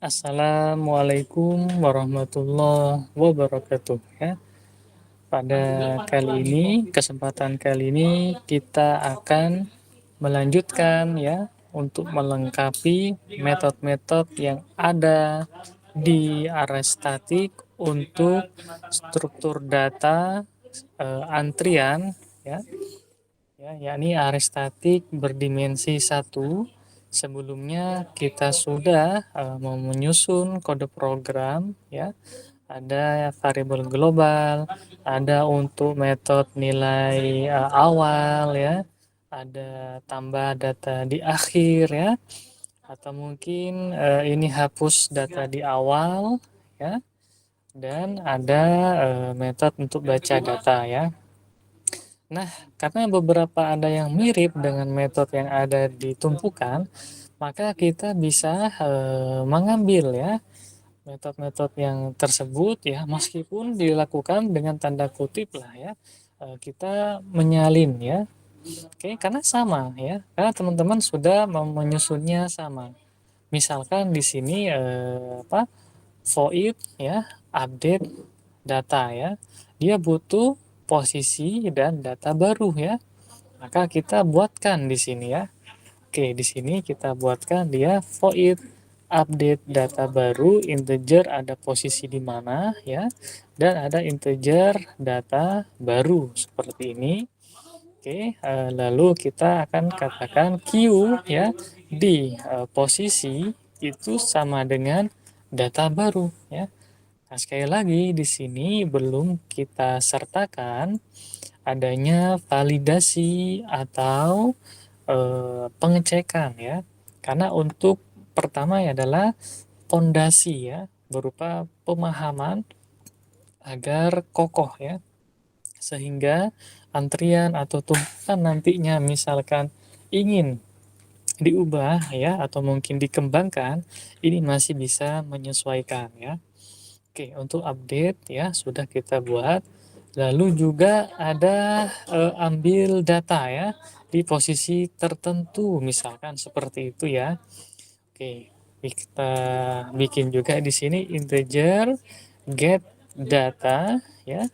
Assalamualaikum warahmatullahi wabarakatuh ya. Pada kesempatan kali ini kita akan melanjutkan ya untuk melengkapi metode-metode yang ada di array statik untuk struktur data antrian ya. Yakni array statik berdimensi 1. Sebelumnya kita sudah menyusun kode program ya. Ada variabel global, ada untuk metode nilai awal ya, ada tambah data di akhir ya, atau mungkin ini hapus data di awal ya, dan ada metode untuk baca data ya. Nah, karena beberapa ada yang mirip dengan metode yang ada di tumpukan, maka kita bisa mengambil ya metode-metode yang tersebut ya, meskipun dilakukan dengan tanda kutip lah ya, kita menyalin ya. Oke, karena sama ya, karena teman-teman sudah menyusunnya sama. Misalkan di sini void ya, update data ya, dia butuh posisi dan data baru ya, maka kita buatkan di sini ya. Oke, di sini kita buatkan dia void update data baru, integer ada posisi di mana ya, dan ada integer data baru seperti ini. Oke, lalu kita akan katakan Q ya di posisi itu sama dengan data baru ya. Nah, sekali lagi di sini belum kita sertakan adanya validasi atau pengecekan ya. Karena untuk pertama adalah fondasi ya, berupa pemahaman agar kokoh ya. Sehingga antrian atau tumpukan nantinya misalkan ingin diubah ya atau mungkin dikembangkan, ini masih bisa menyesuaikan ya. Oke, untuk update ya sudah kita buat. Lalu juga ada ambil data ya di posisi tertentu misalkan seperti itu ya. Oke, kita bikin juga di sini integer get data ya.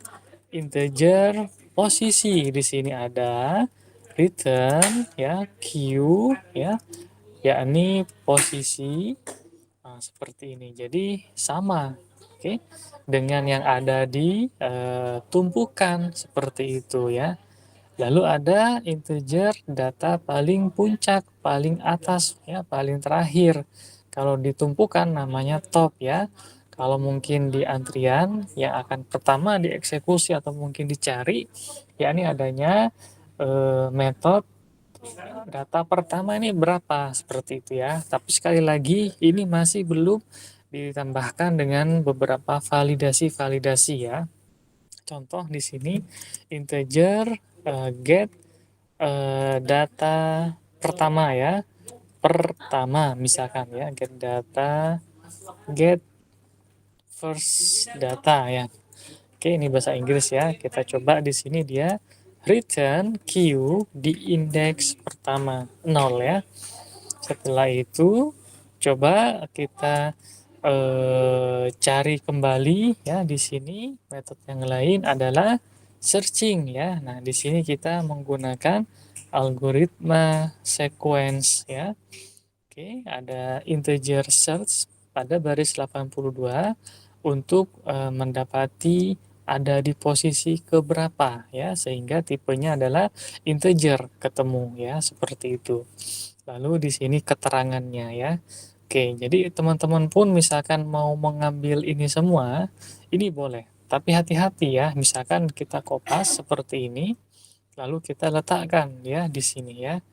Integer posisi di sini ada return ya q ya, yakni posisi. Nah, seperti ini. Jadi sama, oke, dengan yang ada di tumpukan seperti itu ya. Lalu ada integer data paling puncak, paling atas ya, paling terakhir. Kalau ditumpukan namanya top ya. Kalau mungkin di antrian yang akan pertama dieksekusi atau mungkin dicari, yakni adanya metode data pertama ini berapa seperti itu ya. Tapi sekali lagi ini masih belum ditambahkan dengan beberapa validasi-validasi ya. Contoh di sini integer get data pertama ya. Pertama misalkan ya, get data get first data ya. Oke, ini bahasa Inggris ya. Kita coba di sini dia return Q di indeks pertama 0 ya. Setelah itu coba kita cari kembali ya, di sini metode yang lain adalah searching ya. Nah, di sini kita menggunakan algoritma sequence ya. Oke, ada integer search pada baris 82 untuk mendapati ada di posisi keberapa ya, sehingga tipenya adalah integer ketemu ya, seperti itu. Lalu di sini keterangannya ya. Oke, jadi teman-teman pun misalkan mau mengambil ini semua, ini boleh. Tapi hati-hati ya, misalkan kita kopas seperti ini, lalu kita letakkan ya di sini ya.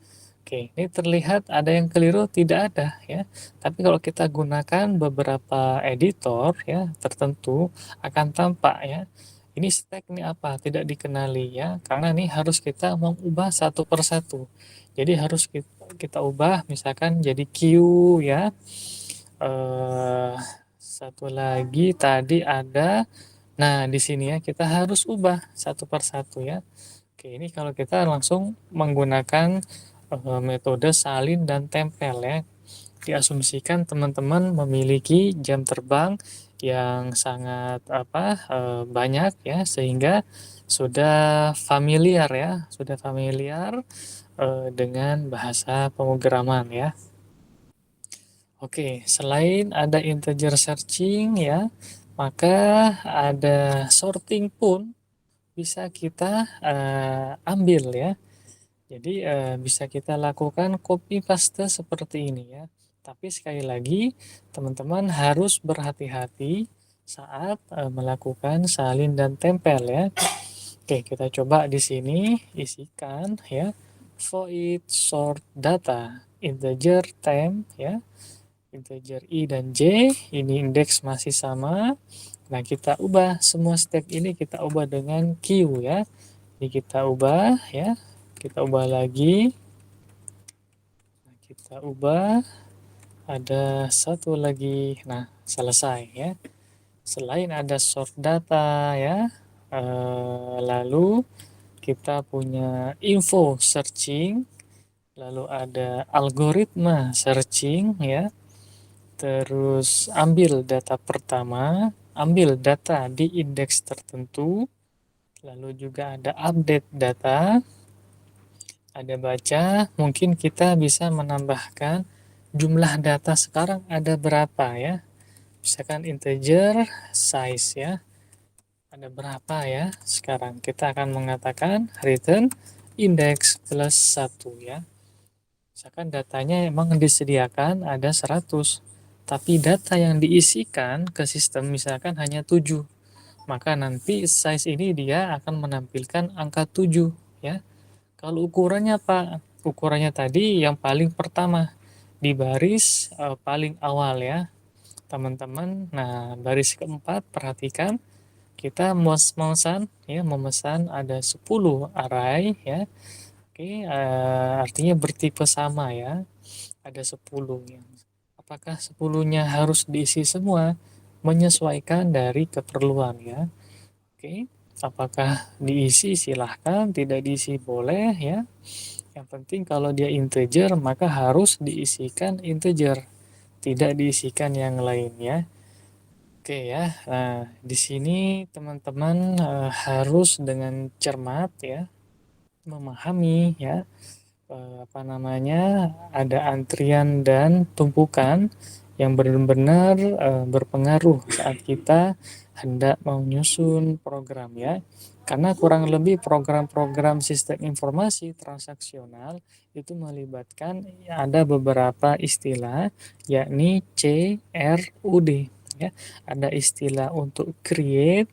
Oke, ini terlihat ada yang keliru, tidak ada ya. Tapi kalau kita gunakan beberapa editor ya tertentu akan tampak ya. Ini stack ini apa? Tidak dikenali ya. Karena ini harus kita mengubah satu persatu. Jadi harus kita ubah misalkan jadi Q ya. Satu lagi tadi ada. Nah, di sini ya kita harus ubah satu persatu ya. Oke, ini kalau kita langsung menggunakan metode salin dan tempel ya. diasumsikan teman-teman memiliki jam terbang yang sangat banyak ya, sehingga sudah familiar ya, dengan bahasa pemrograman ya. Oke, selain ada integer searching ya, maka ada sorting pun bisa kita ambil ya. Jadi bisa kita lakukan copy paste seperti ini ya. Tapi sekali lagi teman-teman harus berhati-hati saat melakukan salin dan tempel ya. Oke, kita coba di sini isikan ya void sort data integer temp ya. Integer i dan j ini indeks masih sama. Nah, kita ubah semua step ini kita ubah dengan q ya. Ini kita ubah ya. Kita ubah lagi. Nah, kita ubah. Ada satu lagi. Nah, selesai ya. Selain ada sort data ya. Lalu kita punya info searching. Lalu ada algoritma searching ya. Terus ambil data pertama. Ambil data di indeks tertentu. Lalu juga ada update data. Ada baca, mungkin kita bisa menambahkan jumlah data sekarang ada berapa ya. Misalkan integer size ya. Ada berapa ya sekarang. Kita akan mengatakan return index plus 1 ya. Misalkan datanya emang disediakan ada 100. Tapi data yang diisikan ke sistem misalkan hanya 7. Maka nanti size ini dia akan menampilkan angka 7 ya. Kalau ukurannya apa? Ukurannya tadi yang paling pertama di baris paling awal ya, teman-teman. Nah, baris keempat perhatikan kita memesan ada 10 array ya. Oke, artinya bertipe sama ya. Ada 10 ya. Apakah 10-nya harus diisi semua? Menyesuaikan dari keperluan ya. Oke. Apakah diisi silahkan, tidak diisi boleh ya. Yang penting kalau dia integer maka harus diisikan integer, tidak diisikan yang lain ya. Oke ya. Nah, di sini teman-teman harus dengan cermat ya memahami ya ada antrian dan tumpukan yang benar-benar berpengaruh saat kita hendak menyusun program ya. Karena kurang lebih program-program sistem informasi transaksional itu melibatkan ada beberapa istilah yakni CRUD ya. Ada istilah untuk create,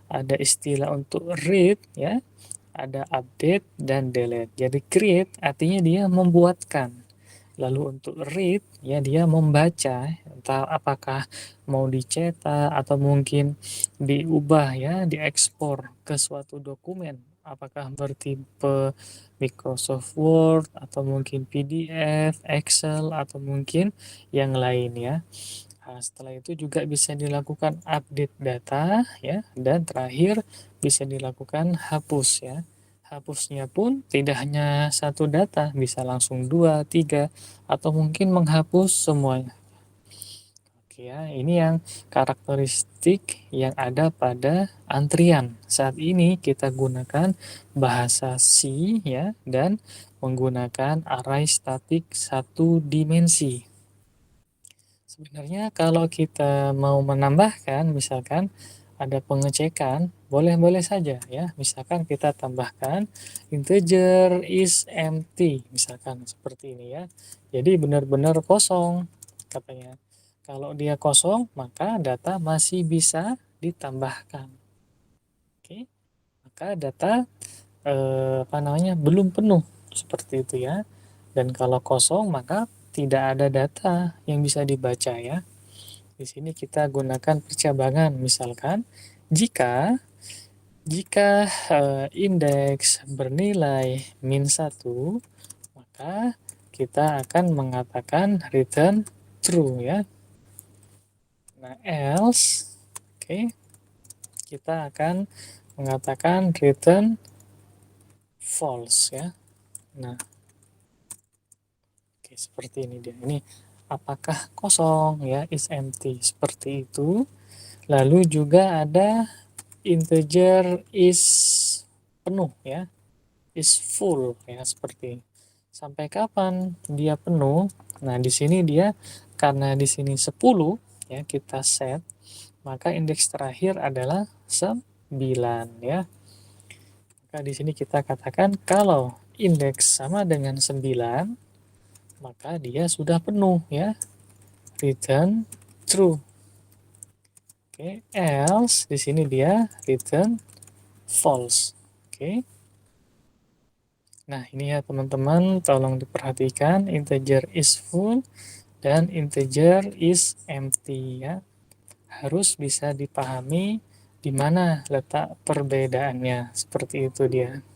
ada istilah untuk read ya, ada update dan delete. Jadi create artinya dia membuatkan. Lalu untuk read ya dia membaca, entah apakah mau dicetak atau mungkin diubah ya, diekspor ke suatu dokumen. Apakah bertipe Microsoft Word atau mungkin PDF, Excel atau mungkin yang lain ya. Nah, setelah itu juga bisa dilakukan update data ya, dan terakhir bisa dilakukan hapus ya. Hapusnya pun tidak hanya satu data, bisa langsung dua, tiga, atau mungkin menghapus semuanya. Oke ya, ini yang karakteristik yang ada pada antrian. Saat ini kita gunakan bahasa C ya, dan menggunakan array statik satu dimensi. Sebenarnya kalau kita mau menambahkan, misalkan ada pengecekan, boleh-boleh saja ya. Misalkan kita tambahkan integer is empty, misalkan seperti ini ya. Jadi benar-benar kosong katanya. Kalau dia kosong, maka data masih bisa ditambahkan. Oke, maka data belum penuh seperti itu ya. Dan kalau kosong, maka tidak ada data yang bisa dibaca ya. Di sini kita gunakan percabangan, misalkan jika jika indeks bernilai min 1, maka kita akan mengatakan return true ya. Nah, else kita akan mengatakan return false ya. Nah, seperti ini dia. Ini apakah kosong ya, is empty seperti itu. Lalu juga ada integer is penuh ya, is full ya, seperti ini. Sampai kapan dia penuh? Nah, di sini dia karena di sini 10 ya, kita set, maka indeks terakhir adalah 9 ya. Maka di sini kita katakan kalau indeks sama dengan 9, maka dia sudah penuh ya. Return true. Oke, else di sini dia return false. Oke. Nah, ini ya teman-teman, tolong diperhatikan integer is full dan integer is empty ya. Harus bisa dipahami di mana letak perbedaannya. Seperti itu dia.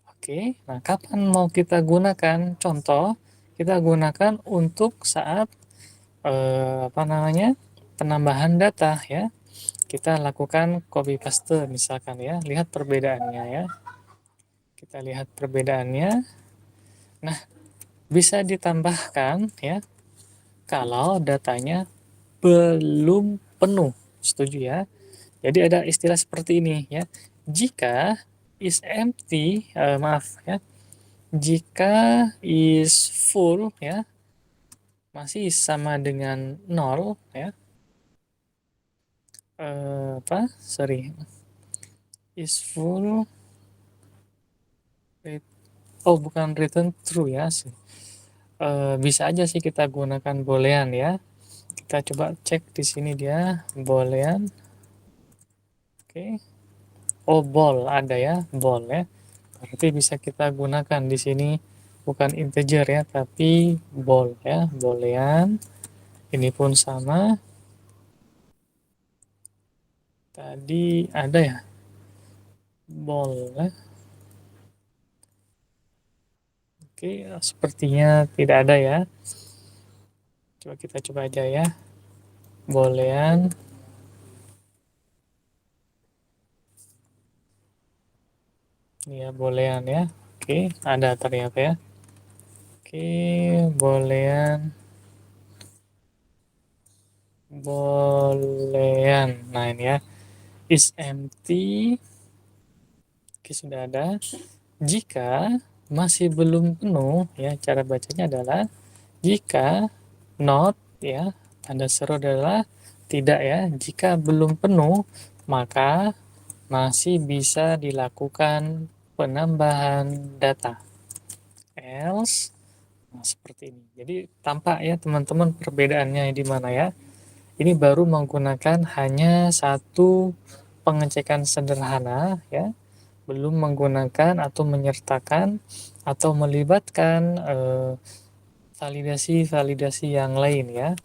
Oke, nah kapan mau kita gunakan? Contoh, kita gunakan untuk saat apa namanya? Penambahan data ya. Kita lakukan copy paste misalkan ya. Lihat perbedaannya ya. Kita lihat perbedaannya. Nah, bisa ditambahkan ya kalau datanya belum penuh. Setuju ya? Jadi ada istilah seperti ini ya. Jika is empty, maaf ya. Jika is full ya, masih sama dengan 0 ya. Apa? Sorry. Is full, oh bukan return true ya sih. Bisa aja sih kita gunakan boolean ya. Kita coba cek di sini dia boolean. Oke. Oh, bol ada ya, bol ya. Berarti bisa kita gunakan di sini bukan integer ya, tapi bol ya, boolean. Ini pun sama. Tadi ada ya, bol ya. Oke, sepertinya tidak ada ya. Coba kita coba aja ya. Boolean. Ini ya, boolean ya. Oke, ada ternyata ya. Oke, boolean. Boolean. Nah, ini ya. Is empty. Oke, sudah ada. Jika masih belum penuh, ya, cara bacanya adalah jika not, ya, tanda seru adalah tidak ya. Jika belum penuh, maka masih bisa dilakukan penambahan data. Else, nah, seperti ini. Jadi tampak ya teman-teman perbedaannya di mana ya. Ini baru menggunakan hanya satu pengecekan sederhana ya, belum menggunakan atau menyertakan atau melibatkan validasi-validasi yang lain ya.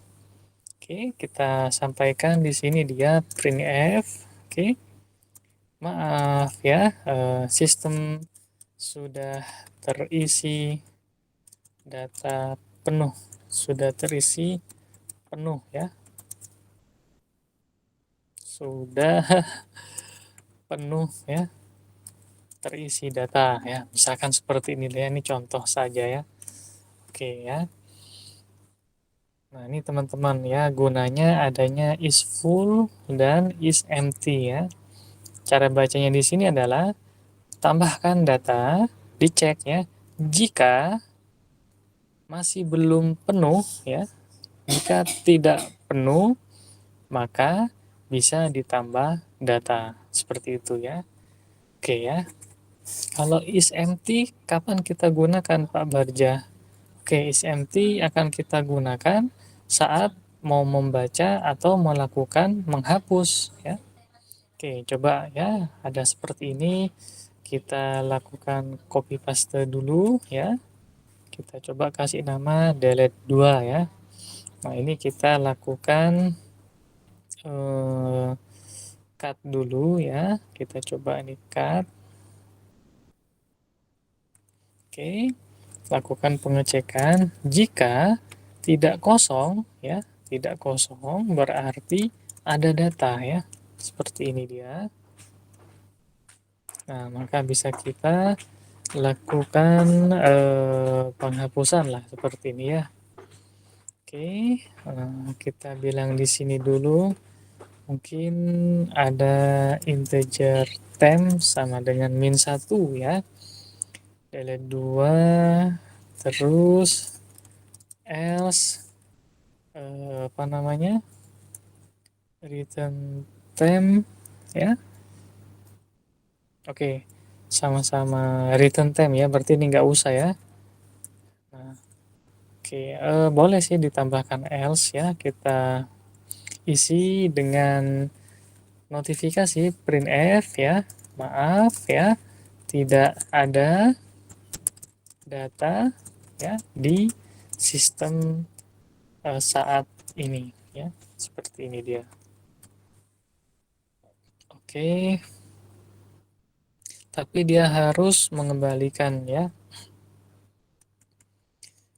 Oke, kita sampaikan di sini dia printf. Oke, maaf ya, sistem sudah terisi data penuh, sudah terisi penuh ya, sudah penuh ya, terisi data ya. Misalkan seperti ini ya, ini contoh saja ya. Oke ya. Nah, ini teman-teman ya, gunanya adanya is full dan is empty ya. Cara bacanya di sini adalah tambahkan data, dicek ya. Jika masih belum penuh ya, jika tidak penuh, maka bisa ditambah data. Seperti itu ya. Oke ya. Kalau is empty, kapan kita gunakan Pak Barja? Oke, is empty akan kita gunakan saat mau membaca atau melakukan menghapus ya. Oke, coba ya, ada seperti ini. Kita lakukan copy paste dulu ya. Kita coba kasih nama delete 2 ya. Nah, ini kita lakukan cut dulu ya. Kita coba ini cut. Oke, lakukan pengecekan. Jika tidak kosong ya, tidak kosong berarti ada data ya. Seperti ini dia. Nah, maka bisa kita lakukan penghapusan lah seperti ini ya. Oke, kita bilang di sini dulu. Mungkin ada integer temp sama dengan min satu ya. Delete 2, terus else, apa namanya, return temp ya. Oke, sama-sama return temp ya, berarti ini nggak usah ya. Nah, oke, boleh sih ditambahkan else ya, kita isi dengan notifikasi printf ya. Maaf ya, tidak ada data ya di sistem saat ini ya. Seperti ini dia. Oke, tapi dia harus mengembalikan ya.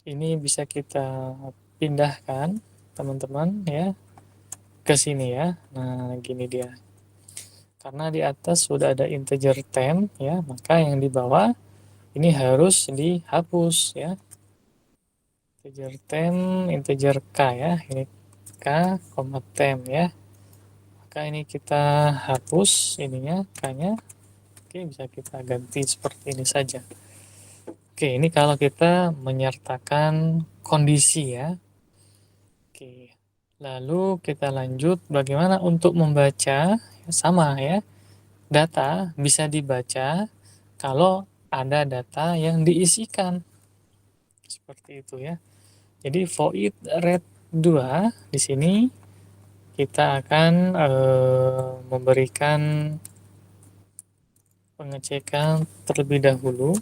Ini bisa kita pindahkan teman-teman ya ke sini ya. Nah, gini dia. Karena di atas sudah ada integer temp ya, maka yang di bawah ini harus dihapus ya. Integer temp, integer k ya. Ini k, temp ya. Maka ini kita hapus ininya k-nya. Oke, bisa kita ganti seperti ini saja. Oke, ini kalau kita menyertakan kondisi ya. Oke. Lalu kita lanjut bagaimana untuk membaca, sama ya. Data bisa dibaca kalau ada data yang diisikan. Seperti itu ya. Jadi void read 2 di sini kita akan memberikan pengecekan terlebih dahulu.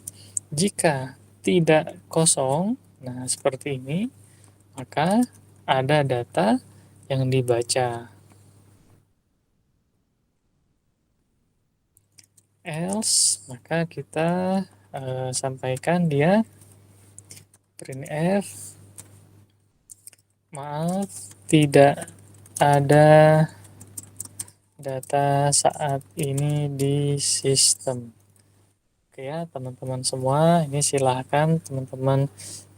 Jika tidak kosong, nah seperti ini, maka ada data yang dibaca. Else, maka kita sampaikan dia printf, maaf, tidak ada data saat ini di sistem. Oke ya, teman-teman semua, ini silahkan teman-teman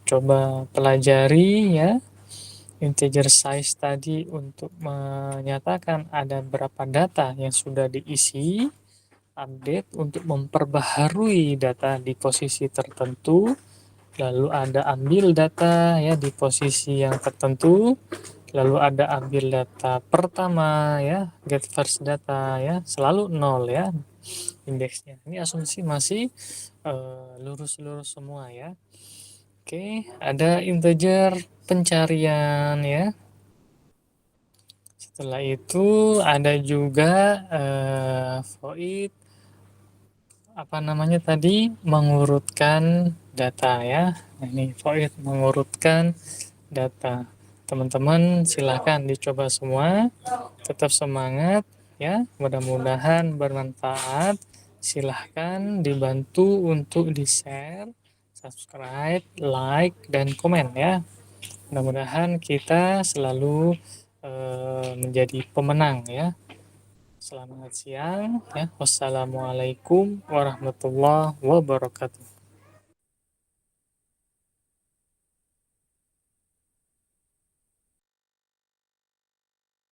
coba pelajari ya integer size tadi untuk menyatakan ada berapa data yang sudah diisi, update untuk memperbaharui data di posisi tertentu, lalu ada ambil data ya di posisi yang tertentu, lalu ada ambil data pertama ya, get first data ya, selalu 0 ya indeksnya. Ini asumsi masih lurus-lurus semua ya. Oke, ada integer pencarian ya. Setelah itu ada juga void apa namanya tadi, mengurutkan data ya. Nah, ini void mengurutkan data. Teman-teman silahkan dicoba semua, tetap semangat ya, mudah-mudahan bermanfaat. Silahkan dibantu untuk di-share, subscribe, like, dan komen ya. Mudah-mudahan kita selalu menjadi pemenang ya. Selamat siang ya. Wassalamualaikum warahmatullahi wabarakatuh.